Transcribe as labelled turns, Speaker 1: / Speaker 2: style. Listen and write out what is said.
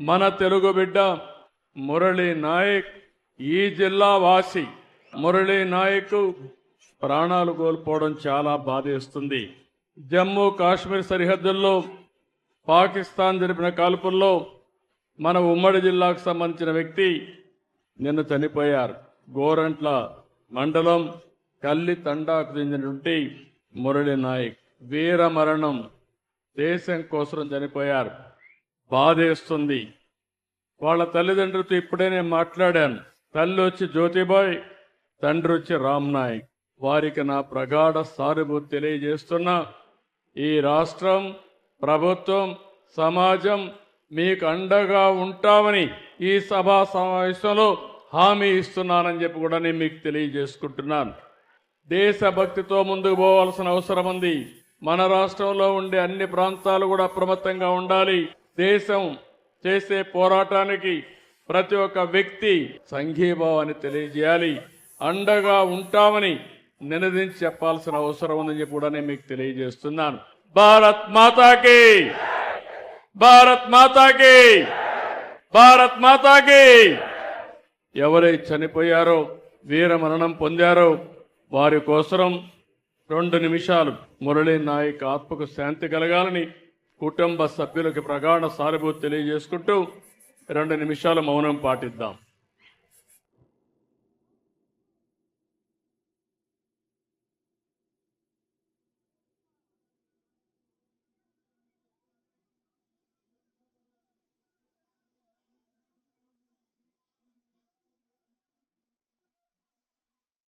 Speaker 1: మన తెలుగు బిడ్డ మురళీ నాయక్ ఈ జిల్లా వాసి మురళీ నాయక్ ప్రాణాలు కోల్పోవడం చాలా బాధేస్తుంది. జమ్మూ కాశ్మీర్ సరిహద్దుల్లో పాకిస్తాన్ జరిపిన కాల్పుల్లో మన ఉమ్మడి జిల్లాకు సంబంధించిన వ్యక్తి నిన్న చనిపోయారు. గోరంట్ల మండలం కల్లి తండాకు చెందినటువంటి మురళీ నాయక్ వీర మరణం. దేశం కోసం చనిపోయారు. బాధేస్తుంది. వాళ్ళ తల్లిదండ్రులతో ఇప్పుడే నేను మాట్లాడాను. తల్లి వచ్చి జ్యోతిబాయ్, తండ్రి వచ్చి రామ్ నాయక్. వారికి నా ప్రగాఢ సానుభూతి తెలియజేస్తున్నా. ఈ రాష్ట్రం, ప్రభుత్వం, సమాజం మీకు అండగా ఉంటామని ఈ సభా సమావేశంలో హామీ ఇస్తున్నానని చెప్పి కూడా నేను మీకు తెలియజేసుకుంటున్నాను. దేశభక్తితో ముందుకు పోవాల్సిన అవసరం ఉంది. మన రాష్ట్రంలో ఉండే అన్ని ప్రాంతాలు కూడా అప్రమత్తంగా ఉండాలి. దేశం చేసే పోరాటానికి ప్రతి ఒక్క వ్యక్తి సంఘీభావాన్ని తెలియజేయాలి. అండగా ఉంటామని నినదించి చెప్పాల్సిన అవసరం ఉందని చెప్పి కూడా నేను మీకు తెలియజేస్తున్నాను. భారత్ మాతాకి, భారత్ మాతాకి, భారత్ మాతాకి. ఎవరైతే చనిపోయారో, వీర మరణం పొందారో వారి కోసం 2 నిమిషాలు మురళీ నాయక్ ఆత్మకు శాంతి కలగాలని కుటుంబ సభ్యులకు ప్రగాఢ సానుభూతి తెలియజేసుకుంటూ 2 నిమిషాలు మౌనం పాటిద్దాం.